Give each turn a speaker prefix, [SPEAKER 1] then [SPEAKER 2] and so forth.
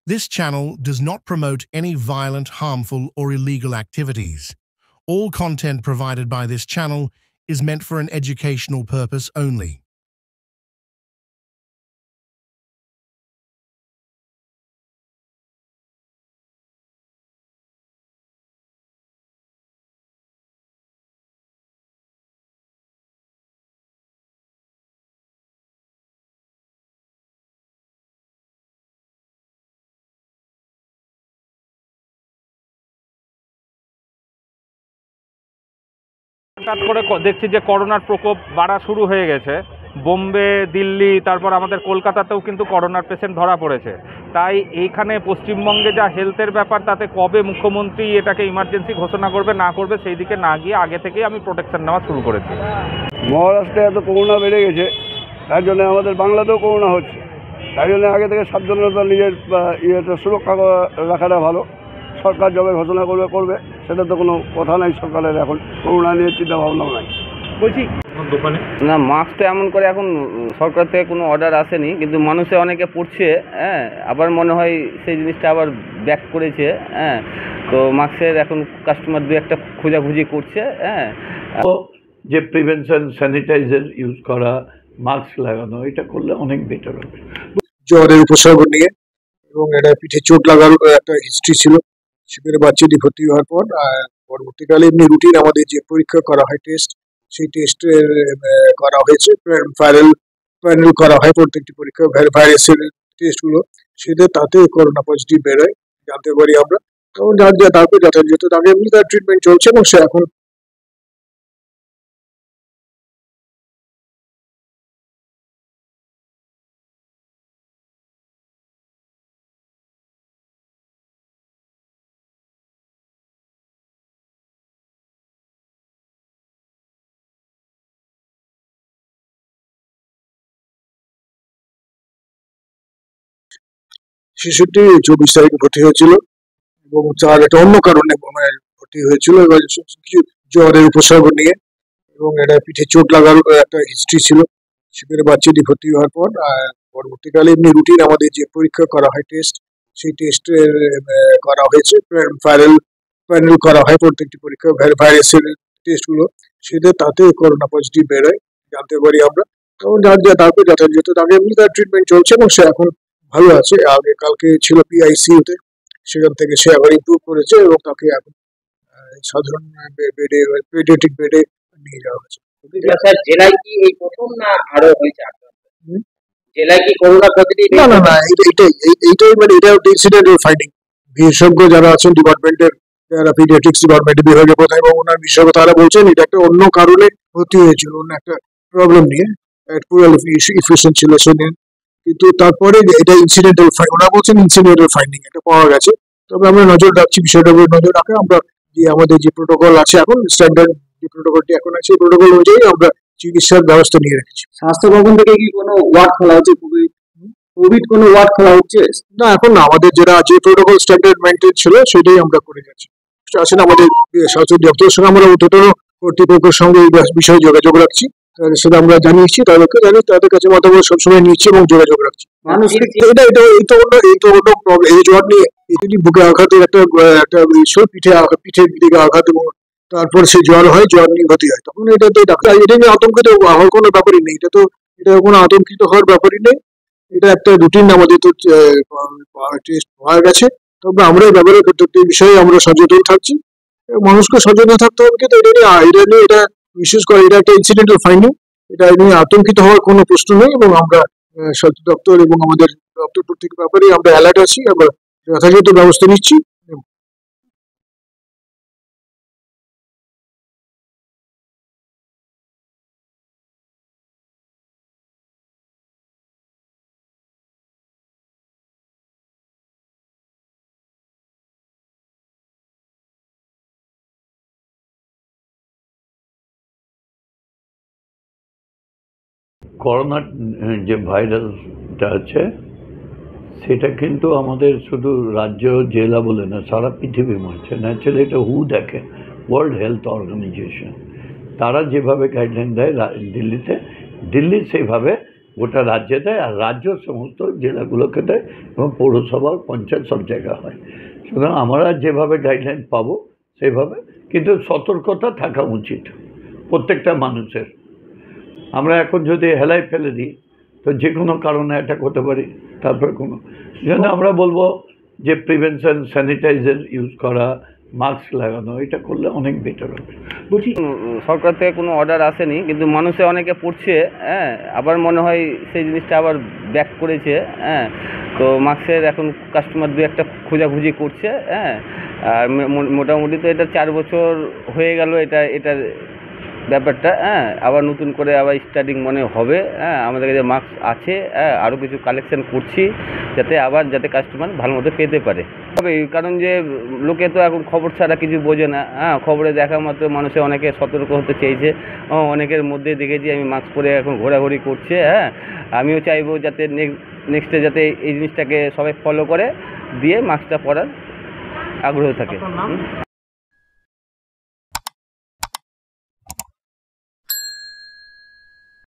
[SPEAKER 1] This channel does not promote any violent, harmful, or illegal activities. All content provided by this channel is meant for an educational purpose only.
[SPEAKER 2] হঠাৎ করে দেখছি যে করোনার প্রকোপ বাড়া শুরু হয়ে গেছে। বোম্বে, দিল্লি, তারপর আমাদের কলকাতাতেও কিন্তু করোনার পেশেন্ট ধরা পড়েছে। তাই এইখানে পশ্চিমবঙ্গে যা হেলথের ব্যাপার, তাতে কবে মুখ্যমন্ত্রী এটাকে ইমার্জেন্সি ঘোষণা করবে না করবে সেই দিকে না গিয়ে আগে থেকেই আমি প্রোটেকশন নেওয়া শুরু করেছি।
[SPEAKER 3] মহারাষ্ট্রে এত করোনা বেড়ে গেছে, তার জন্য আমাদের বাংলাতেও করোনা হচ্ছে। তাই জন্য আগে থেকে সাবধানতা নিজের ইয়েটা সুরক্ষা রাখাটা ভালো। সরকার যবে ঘোষণা করবে সেটা তো কোনো কথা নাই। সরকারের এখন করোনা নিয়ে চিন্তা ভাবনাও নাই।
[SPEAKER 2] বলছি দোকানে
[SPEAKER 4] না, মাস্ক তো এমন করে এখন সরকার থেকে কোনো অর্ডার আসেনি, কিন্তু মানুষে অনেকে পড়ছে। হ্যাঁ, আবার মনে হয় সেই জিনিসটা আবার ব্যাক করেছে। হ্যাঁ, তো মাস্কের এখন কাস্টমার দু একটা খোঁজাখুঁজি করছে। হ্যাঁ,
[SPEAKER 5] যে প্রিভেনশন, স্যানিটাইজার ইউজ করা, মাস্ক লাগানো, এটা করলে অনেক বেটার হবে।
[SPEAKER 6] জ্বরের উপসর্গ নিয়ে এবং এটা পিঠে চোট লাগার একটা হিস্ট্রি ছিল। সেখানে বাচ্চাটি ভর্তি হওয়ার পর পরবর্তীকালে এমনি রুটিন আমাদের যে পরীক্ষা করা হয় টেস্ট, সেই টেস্টের করা হয়েছে। প্যানেল করা হয় প্রত্যেকটি পরীক্ষা, ভাইরাসের টেস্টগুলো, সেটা তাতে করোনা পজিটিভ বেরোয় জানতে পারি আমরা। তখন তারপর যথাযথ তাকে এমনি তার ট্রিটমেন্ট চলছে এবং সে এখন শিশুটি 24 তারিখে ভর্তি হয়েছিল এবং তার একটা অন্য কারণে ভর্তি হয়েছিল এবার কিছু জ্বরের উপসর্গ নিয়ে এবং এটা পিঠে চোট লাগার একটা হিস্ট্রি ছিল। সেখানে বাচ্চাটি ভর্তি হওয়ার পর পরবর্তীকালে এমনি রুটিন আমাদের যে পরীক্ষা করা হয় টেস্ট, সেই টেস্টের করা হয়েছে। প্যানেল করা হয় প্রত্যেকটি পরীক্ষা, ভাইরাসের টেস্টগুলো, সেটা তাতে করোনা পজিটিভ বেরোয় জানতে পারি আমরা। তখন তারপর যথাযথ তাকে এমনি তার ট্রিটমেন্ট চলছে এবং সে এখন ভালো আছে। আগে কালকে ছিল পিআইসিইউতে, সেখান থেকে সে আবার ইমপ্রুভ করেছে এবং তাকে এখন সাধারণ বেডে, পেডিয়াট্রিক বেডে নিয়ে যাওয়া হয়েছে।
[SPEAKER 7] স্যার, জেলায় কি এই প্রথম না আরো হয়েছে? জেলায় কি করোনা পজিটিভ?
[SPEAKER 6] না, এইটাই মানে এটা একটা ইনসিডেন্টাল ফাইন্ডিং। বিশেষজ্ঞ যারা আছেন ডিপার্টমেন্টের, যারা পিডিয়াট্রিক্স ডিপার্টমেন্টের বিভাগীয় প্রধান এবং ওনার বিশেষজ্ঞ, তারা বলছেন এটা একটা অন্য কারণে ভর্তি হয়েছিল, অন্য একটা প্রবলেম নিয়ে, পুরাল ইফিসিয়েন্ট ছিল সে নিয়ে। কিন্তু তারপরে এটা ইনসিডেন্টাল, ওরা বলছেন ইনসিডেন্টাল ফাইন্ডিং এটা পাওয়া গেছে। তবে আমরা নজর রাখছি, বিষয়টার উপর নজর রাখা। আমরা যে আমাদের যে প্রোটোকল আছে এখন, স্ট্যান্ডার্ড যে প্রোটোকলটি এখন আছে, সেই প্রোটোকল অনুযায়ী আমরা চিকিৎসার ব্যবস্থা নিয়ে রেখেছি।
[SPEAKER 7] স্বাস্থ্য ভবন থেকে কি কোনো ওয়ার্ড খোলা হচ্ছে? কোভিড কোনো ওয়ার্ড খোলা হচ্ছে
[SPEAKER 6] না, এখন না। আমাদের যেটা যে প্রোটোকল স্ট্যান্ডার্ড মেনটেন ছিল সেটাই আমরা করে যাচ্ছি। আসলে আমাদের স্বাস্থ্য দপ্তরের সঙ্গে আমরা ঊর্ধ্বতন কর্তৃপক্ষের সঙ্গে এই বিষয়ে যোগাযোগ রাখছি। সেটা আমরা জানিয়েছি তাদেরকে, তাদের কাছে মতামত সবসময় নিচ্ছি এবং যোগাযোগ রাখছি। এই জ্বর নিয়ে এটি বুকে আঘাতের একটা বিষয়, পিঠের দিকে আঘাত এবং তারপর সে জ্বর হয়, জ্বর নিয়ে ভর্তি হয়। তখন এটাতে ডাক্তার এটা নিয়ে আতঙ্কিত হওয়ার কোনো ব্যাপারই নেই। এটা কোনো আতঙ্কিত হওয়ার ব্যাপারই নেই। এটা একটা রুটিন আমাদের তো টেস্ট হয়ে গেছে। তবে আমরা এই ব্যাপারে প্রত্যেকটি বিষয়ে আমরা সচেতন থাকছি, মানুষকে সচেতন থাকতে হবে। কিন্তু এটা বিশেষ করে এটা একটা ইনসিডেন্টাল ফাইন্ডিং, এটা নিয়ে আতঙ্কিত হওয়ার কোনো প্রশ্ন নেই। এবং আমরা স্বাস্থ্য দপ্তর এবং আমাদের দপ্তর প্রত্যেক ব্যাপারে আমরা অ্যালার্ট আছি, আমরা যথাযথ ব্যবস্থা নিচ্ছি।
[SPEAKER 5] করোনার যে ভাইরাসটা আছে সেটা কিন্তু আমাদের শুধু রাজ্য জেলা বলে না, সারা পৃথিবী মারছে। ন্যাচারালি এটা দেখে ওয়ার্ল্ড হেলথ অর্গানাইজেশন, তারা যেভাবে গাইডলাইন দেয় দিল্লি সেইভাবে গোটা রাজ্যে দেয়, আর রাজ্য সমস্ত জেলাগুলোকে দেয়, এবং পৌরসভা পঞ্চায়েত সব জায়গা হয়। সুতরাং আমরা যেভাবে গাইডলাইন পাবো সেভাবে, কিন্তু সতর্কতা থাকা উচিত প্রত্যেকটা মানুষের। আমরা এখন যদি হেলায় ফেলে দিই তো যে কোনো কারণে অ্যাটাক হতে পারি, তারপরে কোনো জন্য আমরা বলবো যে প্রিভেনশন, স্যানিটাইজার ইউজ করা, মাস্ক লাগানো, এটা করলে অনেক বেটার হবে।
[SPEAKER 4] বলছি সরকার থেকে কোনো অর্ডার আসেনি, কিন্তু মানুষে অনেকে পড়ছে, হ্যাঁ, আবার মনে হয় সেই জিনিসটা আবার ব্যাক করেছে, হ্যাঁ। তো মাস্কের এখন কাস্টমার দু একটা খোঁজাখুঁজি করছে, হ্যাঁ। আর মোটামুটি তো এটা 4 বছর হয়ে গেল এটার ব্যাপারটা, হ্যাঁ। আবার নতুন করে আবার স্টার্টিং মনে হবে, হ্যাঁ। আমাদের কাছে মাস্ক আছে, হ্যাঁ, আরও কিছু কালেকশন করছি যাতে কাস্টমার ভালো মতো পেতে পারে। তবে কারণ যে লোকে তো এখন খবর ছাড়া কিছু বোঝে না, হ্যাঁ। খবরে দেখা মাত্র মানুষে অনেকে সতর্ক হতে চেয়েছে, অনেকের মধ্যে দেখেছি আমি মাস্ক পরে এখন ঘোরাঘুরি করছে, হ্যাঁ। আমিও চাইবো যাতে নেক্সটে যাতে এই জিনিসটাকে সবাই ফলো করে দিয়ে মাস্কটা পরার আগ্রহ থাকে।